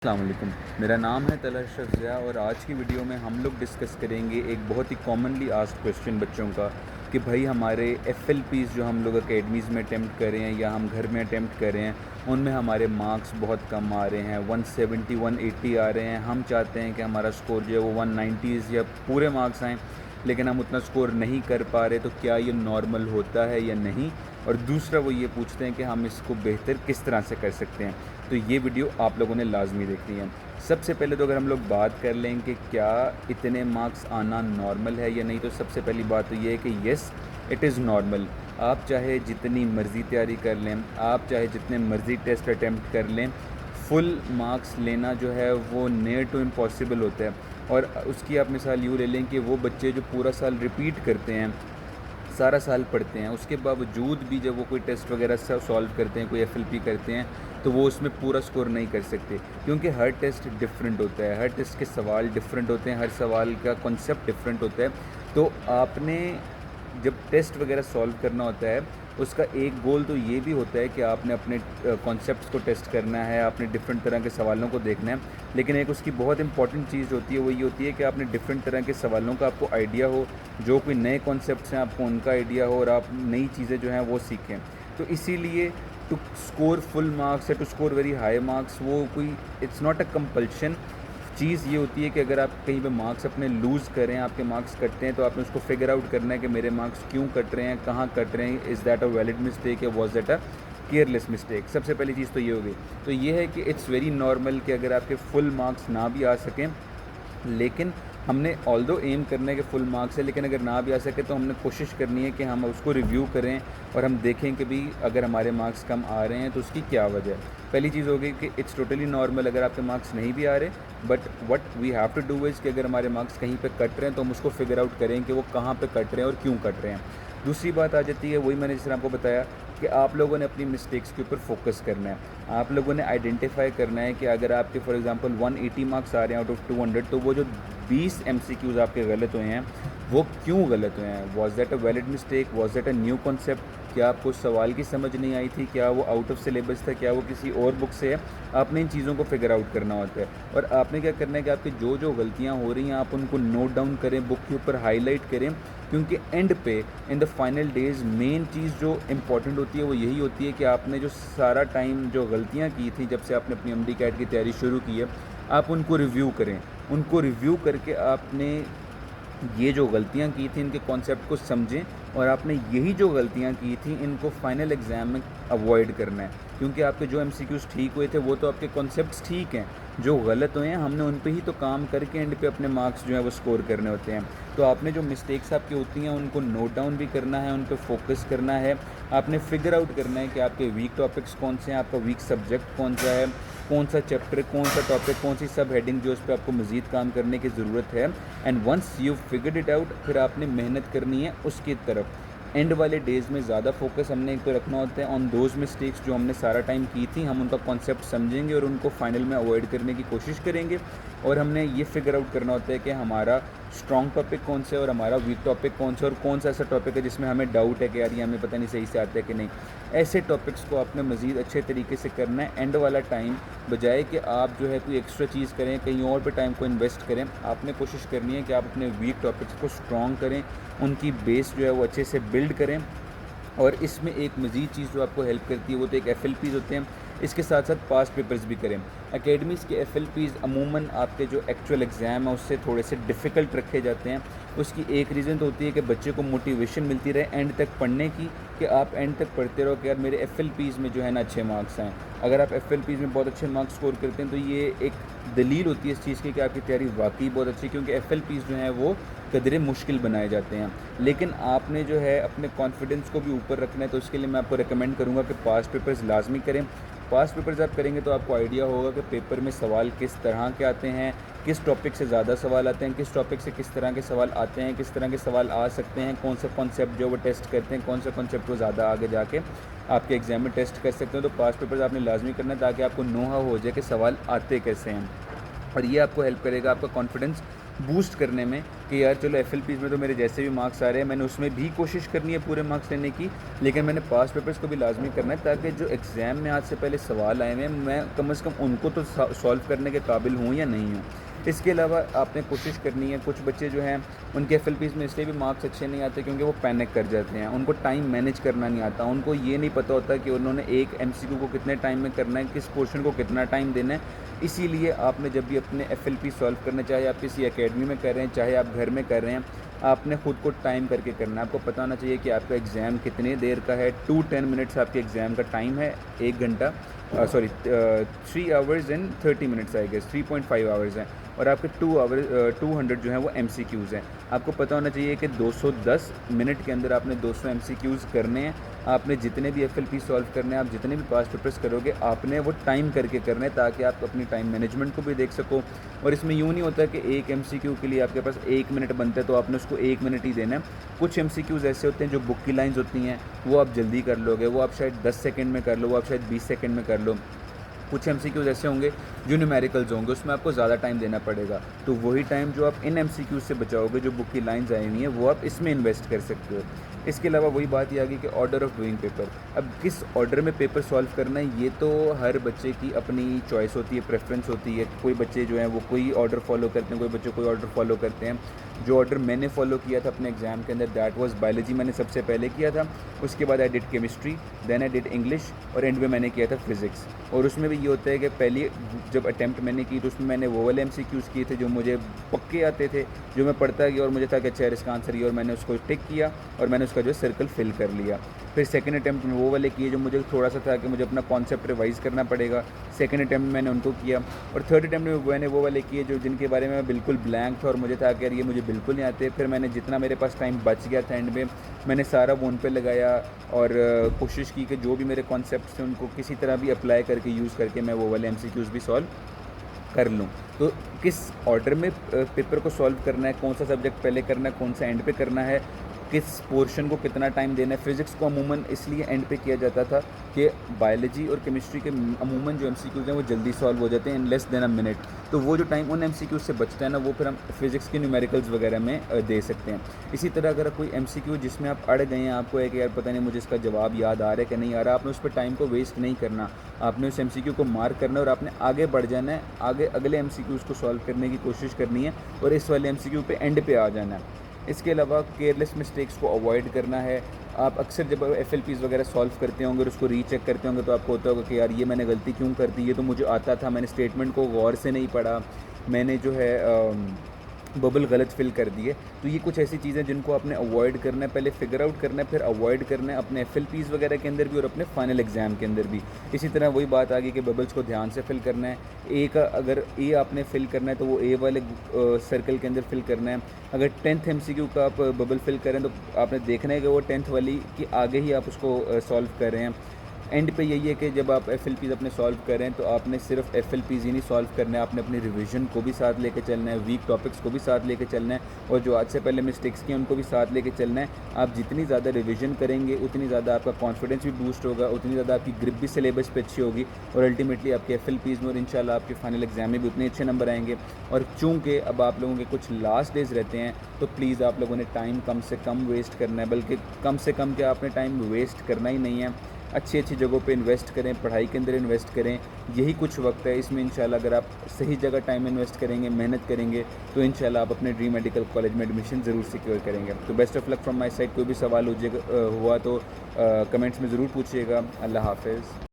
अस्सलाम वालेकुम। मेरा नाम है तलत अशरफ ज़िया और आज की वीडियो में हम लोग डिस्कस करेंगे एक बहुत ही कॉमनली आस्क्ड क्वेश्चन बच्चों का कि भाई हमारे एफएलपीज़ जो हम लोग एकेडमीज़ में अटेम्प्ट कर रहे हैं या हम घर में अटेम्प्ट कर रहे हैं उनमें हमारे मार्क्स बहुत कम आ रहे हैं, 170 180 आ रहे हैं। हम चाहते हैं कि हमारा स्कोर जो है वो 190s या पूरे मार्क्स आएँ, लेकिन हम उतना स्कोर नहीं कर पा रहे। तो क्या ये नॉर्मल होता है या नहीं? और दूसरा वो ये पूछते हैं कि हम इसको बेहतर किस तरह से कर सकते हैं। तो ये वीडियो आप लोगों ने लाजमी देखनी है। सबसे पहले तो अगर हम लोग बात कर लें कि क्या इतने मार्क्स आना नॉर्मल है या नहीं, तो सबसे पहली बात तो ये है कि येस, इट इज़ नॉर्मल। आप चाहे जितनी मर्ज़ी तैयारी कर लें, आप चाहे जितने मर्ज़ी टेस्ट अटैम्प्ट कर लें, फुल मार्क्स लेना जो है वो नियर टू इम्पॉसिबल होता है। और उसकी आप मिसाल यूँ ले लें कि वो बच्चे जो पूरा साल रिपीट करते हैं, सारा साल पढ़ते हैं, उसके बावजूद भी जब वो कोई टेस्ट वगैरह सॉल्व करते हैं, कोई एफएलपी करते हैं, तो वो उसमें पूरा स्कोर नहीं कर सकते, क्योंकि हर टेस्ट डिफरेंट होता है, हर टेस्ट के सवाल डिफरेंट होते हैं, हर सवाल का कॉन्सेप्ट डिफरेंट होता है। तो आपने जब टेस्ट वगैरह सॉल्व करना होता है, उसका एक गोल तो ये भी होता है कि आपने अपने कॉन्सेप्ट्स को टेस्ट करना है, आपने डिफरेंट तरह के सवालों को देखना है। लेकिन एक उसकी बहुत इंपॉर्टेंट चीज़ होती है, वो ये होती है कि आपने डिफरेंट तरह के सवालों का आपको आइडिया हो, जो कोई नए कॉन्सेप्ट्स हैं आपको उनका आइडिया हो और आप नई चीज़ें जो हैं वो सीखें। तो इसीलिए टू स्कोर फुल मार्क्स या to score very high marks, वो कोई इट्स नॉट अ कंपल्शन। चीज़ ये होती है कि अगर आप कहीं पे मार्क्स अपने लूज़ करें, आपके मार्क्स कटते हैं, तो आपने उसको फिगर आउट करना है कि मेरे मार्क्स क्यों कट रहे हैं, कहाँ कट रहे हैं, is that a valid mistake या was that a careless mistake. सबसे पहली चीज़ तो ये होगी। तो ये है कि इट्स वेरी नॉर्मल कि अगर आपके फुल मार्क्स ना भी आ सकें, लेकिन हमने ऑल्दो एम करने के फुल मार्क्स है, लेकिन अगर ना भी आ सके तो हमने कोशिश करनी है कि हम उसको रिव्यू करें और हम देखें कि भी अगर हमारे मार्क्स कम आ रहे हैं तो उसकी क्या वजह है। पहली चीज़ होगी कि इट्स टोटली नॉर्मल अगर आपके मार्क्स नहीं भी आ रहे, but what we have to do is कि अगर हमारे मार्क्स कहीं पे कट रहे हैं तो हम उसको फिगर आउट करें कि वो कहाँ पे कट रहे हैं और क्यों कट रहे हैं। दूसरी बात आ जाती है, वही मैंने जिस तरह आपको बताया कि आप लोगों ने अपनी मिस्टेक्स के ऊपर फोकस करना है। आप लोगों ने आइडेंटिफाई करना है कि अगर आपके फॉर एग्जांपल 180 मार्क्स आ रहे हैं आउट ऑफ 200, तो वो जो 20 एमसीक्यूज़ आपके गलत हुए हैं वो क्यों गलत हुए हैं? Was that a valid mistake, was that a new concept? क्या आपको सवाल की समझ नहीं आई थी? क्या वो आउट ऑफ सिलेबस था? क्या वो किसी और बुक से है? आपने इन चीज़ों को फिगर आउट करना होता है। और आपने क्या करना है कि आपकी जो जो गलतियाँ हो रही हैं आप उनको नोट डाउन करें, बुक के ऊपर हाईलाइट करें, क्योंकि एंड पे in the final days main चीज़ जो इम्पॉर्टेंट होती है वो यही होती है कि आपने जो सारा टाइम जो गलतियाँ की थी जब से आपने अपनी एमडी कैट की तैयारी शुरू की है, आप उनको रिव्यू करें। उनको रिव्यू करके आपने ये जो गलतियाँ की थी इनके कॉन्सेप्ट को समझें और आपने यही जो गलतियाँ की थी इनको फाइनल एग्ज़ाम में अवॉइड करना है, क्योंकि आपके जो एमसीक्यूज़ ठीक हुए थे वो तो आपके कॉन्सेप्ट्स ठीक हैं, जो गलत हुए हैं हमने उन पे ही तो काम करके एंड पे अपने मार्क्स जो है वो स्कोर करने होते हैं। तो आपने जो मिस्टेक्स आपकी होती हैं उनको नोट डाउन भी करना है, उन पर फोकस करना है, आपने फिगर आउट करना है कि आपके वीक टॉपिक्स कौन से हैं, आपका वीक सब्जेक्ट कौन सा है, कौन सा चैप्टर, कौन सा टॉपिक, कौन सी सब हेडिंग जो उस पर आपको मज़ीद काम करने की ज़रूरत है। And once you figured it out, फिर आपने मेहनत करनी है उसकी तरफ। एंड वाले डेज़ में ज़्यादा फोकस हमने एक तो रखना होता है ऑन दोज मिस्टेक्स जो हमने सारा टाइम की थी, हम उनका कॉन्सेप्ट समझेंगे और उनको फाइनल में अवॉइड करने की कोशिश करेंगे। और हमने ये फिगर आउट करना होता है कि हमारा स्ट्रॉन्ग टॉपिक कौन सा है और हमारा वीक टॉपिक कौन सा, और कौन सा ऐसा टॉपिक है जिसमें हमें डाउट है कि यार ये हमें पता नहीं सही से आता है कि नहीं। ऐसे टॉपिक्स को आपने मज़ीद अच्छे तरीके से करना है। एंड वाला टाइम बजाय कि आप जो है कोई एक्स्ट्रा चीज़ करें, कहीं और पे टाइम को इन्वेस्ट करें, आपने कोशिश करनी है कि आप अपने वीक टॉपिक्स को स्ट्रॉन्ग करें, उनकी बेस जो है वो अच्छे से बिल्ड करें। और इसमें एक मज़ीद चीज़ जो आपको हेल्प करती है वो तो एक एफएलपीज़ होते हैं, इसके साथ साथ पास्ट पेपर्स भी करें। एकेडमीज़ के एफएलपीज़ अमूमन आपके जो एक्चुअल एग्ज़ाम है उससे थोड़े से डिफ़िकल्ट रखे जाते हैं। उसकी एक रीज़न तो होती है कि बच्चे को मोटिवेशन मिलती रहे एंड तक पढ़ने की, कि आप एंड तक पढ़ते रहो कि यार मेरे एफएलपीज़ में जो है ना अच्छे मार्क्स आएँ। अगर आप एफएलपीज़ में बहुत अच्छे मार्क्स स्कोर करते हैं तो ये एक दलील होती है इस चीज़ की कि आपकी तैयारी वाकई बहुत अच्छी है, क्योंकि एफएलपीज़ जो हैं वो कदरे मुश्किल बनाए जाते हैं। लेकिन आपने जो है अपने कॉन्फिडेंस को भी ऊपर रखना है, तो उसके लिए मैं आपको रिकमेंड करूँगा कि पास्ट पेपर्स लाजमी करें। पास्ट पेपर्स आप करेंगे तो आपको आइडिया होगा कि पेपर में सवाल किस तरह के आते हैं, किस टॉपिक से ज़्यादा सवाल आते हैं, किस टॉपिक से किस तरह के सवाल आते हैं, किस तरह के सवाल आ सकते हैं, कौन सा कॉन्सेप्ट जो वो टेस्ट करते हैं, कौन सा कॉन्सेप्ट वो ज़्यादा आगे जाके आपके एग्ज़ाम में टेस्ट कर सकते हैं। तो पास्ट पेपर्स आपने लाजमी करना है ताकि आपको नो हाउ हो जाए कि सवाल आते कैसे हैं, और ये आपको हेल्प करेगा आपका कॉन्फिडेंस बूस्ट करने में कि यार चलो FLPs में तो मेरे जैसे भी मार्क्स आ रहे हैं, मैंने उसमें भी कोशिश करनी है पूरे मार्क्स लेने की, लेकिन मैंने पास पेपर्स को भी लाजमी करना है ताकि जो एग्ज़ाम में आज से पहले सवाल आए हुए हैं मैं कम से कम उनको तो सॉल्व करने के काबिल हूँ या नहीं हूँ। इसके अलावा आपने कोशिश करनी है, कुछ बच्चे जो हैं उनके FLPs में इसलिए भी मार्क्स अच्छे नहीं आते क्योंकि वो पैनिक कर जाते हैं, उनको टाइम मैनेज करना नहीं आता, उनको ये नहीं पता होता कि उन्होंने एक MCQ को कितने टाइम में करना है, किस पोर्शन को कितना टाइम देना है। इसीलिए आपने जब भी अपने FLP सॉल्व करने, चाहे आप किसी एकेडमी में कर रहे हैं, चाहे आप घर में कर रहे हैं, आपने ख़ुद को टाइम करके करना है। आपको पता होना चाहिए कि आपका एग्ज़ाम कितने देर का है। 10 मिनट्स आपके एग्ज़ाम का टाइम है, 1 घंटा 3 hours and 30 minutes I guess, 3.5 hours हैं, और आपके 200 जो हैं वो MCQs हैं। आपको पता होना चाहिए कि 210 मिनट के अंदर आपने 200 MCQs करने हैं। आपने जितने भी FLP सॉल्व करने हैं, आप जितने भी पास पेपर्स करोगे, आपने वो टाइम करके करने हैं ताकि आप अपनी टाइम मैनेजमेंट को भी देख सको। और इसमें यूँ नहीं होता कि एक MCQ के लिए आपके पास 1 मिनट बनता है तो आपने उसको 1 मिनट ही देना है। कुछ MCQs ऐसे होते हैं जो बुक की लाइन्स होती हैं, वो आप जल्दी कर लोगे, वो आप शायद 10 सेकंड में कर लो, वो आप शायद 20 सेकंड में कर लो। कुछ MCQs ऐसे होंगे जो न्यूमेरिकल्स होंगे, उसमें आपको ज़्यादा टाइम देना पड़ेगा, तो वही टाइम जो आप इन MCQs से बचाओगे, जो बुक की लाइन्स आई हुई हैं, वो आप इसमें इन्वेस्ट कर सकते हो। इसके अलावा वही बात ये आ गई कि ऑर्डर ऑफ डूइंग पेपर। अब किस ऑर्डर में पेपर सॉल्व करना है, ये तो हर बच्चे की अपनी चॉइस होती है, प्रेफरेंस होती है। कोई बच्चे जो हैं वो कोई ऑर्डर फॉलो करते हैं, कोई बच्चे कोई ऑर्डर फॉलो करते हैं। जो ऑर्डर मैंने फॉलो किया था अपने एग्ज़ाम के अंदर, दैट वाज बायोलॉजी मैंने सबसे पहले किया था, उसके बाद I did chemistry, then I did English, और एंड में मैंने किया था फिज़िक्स। और उसमें भी ये होता है कि पहली जब अटैम्प्ट मैंने की तो उसमें मैंने वो वाले MCQs किए थे जो मुझे पक्के आते थे, जो मैं पढ़ता गया और मुझे था कि अच्छा यार इसका आंसर ये, और मैंने उसको टिक किया और मैंने उसका जो सर्कल फिल कर लिया। फिर सेकंड अटैम्प्ट में वो वाले किए जो मुझे थोड़ा सा था कि मुझे अपना कॉन्सेप्ट रिवाइज़ करना पड़ेगा, सेकंड अटैम्प्ट में मैंने उनको किया। और थर्ड अटैम्प्ट में मैंने वो वाले किए जो जिनके बारे में मैं बिल्कुल ब्लैंक था और मुझे था कि यार ये मुझे बिल्कुल नहीं आते। फिर मैंने जितना मेरे पास टाइम बच गया था एंड में, मैंने सारा वो उन पे लगाया और कोशिश की कि जो भी मेरे कॉन्सेप्ट्स थे उनको किसी तरह भी अप्लाई करके यूज़ करके मैं वो वाले MCQs भी सॉल्व कर लूँ। तो किस ऑर्डर में पेपर को सॉल्व करना है, कौन सा सब्जेक्ट पहले करना है, कौन सा एंड पे करना है, किस पोर्शन को कितना टाइम देना है। फ़िज़िक्स को अमूमन इसलिए एंड पे किया जाता था कि बायोलॉजी और केमिस्ट्री के अमूमन जो MCQs हैं वो जल्दी सॉल्व हो जाते हैं in less than a minute. तो वो जो टाइम उन MCQs से बचता है ना, वो फिर हम फ़िज़िक्स के न्यूमेरिकल्स वगैरह में दे सकते हैं। इसी तरह अगर कोई MCQ जिसमें आप अड़ गए हैं, आपको है कि यार पता नहीं मुझे इसका जवाब याद आ रहा है कि नहीं आ रहा, आपने उस पर टाइम को वेस्ट नहीं करना, आपने उस MCQ को मार्क करना है और आपने आगे बढ़ जाना है, आगे अगले MCQs को सॉल्व करने की कोशिश करनी है और इस वाले MCQ पे एंड पे आ जाना है। इसके अलावा केयरलेस मिस्टेक्स को अवॉइड करना है। आप अक्सर जब FLPs वगैरह सॉल्व करते होंगे और उसको रीचेक करते होंगे तो आपको होता होगा कि यार ये मैंने गलती क्यों कर दी, ये तो मुझे आता था, मैंने स्टेटमेंट को गौर से नहीं पढ़ा, मैंने जो है बबल गलत फिल कर दिए। तो ये कुछ ऐसी चीज़ें जिनको आपने अवॉइड करना है, पहले फिगर आउट करना है, फिर अवॉइड करना है अपने FLPs वगैरह के अंदर भी और अपने फाइनल एग्ज़ाम के अंदर भी। इसी तरह वही बात आ गई कि बबल्स को ध्यान से फिल करना है। ए का अगर ए आपने फिल करना है तो वो ए वाले सर्कल के अंदर फिल करना है। अगर 10th MCQ का आप बबल फिल करें तो आपने देखना है कि वो 10th वाली की आगे ही आप उसको सॉल्व कर रहे हैं। एंड पे यही है कि जब आप FLPs अपने सॉल्व करें तो आपने सिर्फ FLPs ही नहीं सॉल्व करना है, आपने अपनी रिवीजन को भी साथ लेके चलना है, वीक टॉपिक्स को भी साथ लेके चलना है और जो आज से पहले मिस्टेक्स की उनको भी साथ लेके चलना है। आप जितनी ज़्यादा रिवीजन करेंगे उतनी ज़्यादा आपका कॉन्फिडेंस भी बूस्ट होगा, उतनी ज़्यादा आपकी ग्रिप भी सिलेबस पे अच्छी होगी और अल्टीमेटली आपके FLPs में और इंशाल्लाह आपके फाइनल एग्जाम में भी उतने अच्छे नंबर आएंगे। और चूँकि अब आप लोगों के कुछ लास्ट डेज़ रहते हैं तो प्लीज़ आप लोगों ने टाइम कम से कम वेस्ट करना है, बल्कि कम से कम क्या आपने टाइम वेस्ट करना ही नहीं है। अच्छी अच्छी जगहों पे इन्वेस्ट करें, पढ़ाई के अंदर इन्वेस्ट करें, यही कुछ वक्त है। इसमें इंशाल्लाह अगर आप सही जगह टाइम इन्वेस्ट करेंगे, मेहनत करेंगे तो इंशाल्लाह आप अपने ड्रीम मेडिकल कॉलेज में एडमिशन ज़रूर सिक्योर करेंगे। तो best of luck from my side. कोई भी सवाल हुआ तो कमेंट्स में ज़रूर पूछिएगा। अल्लाह हाफ़िज़।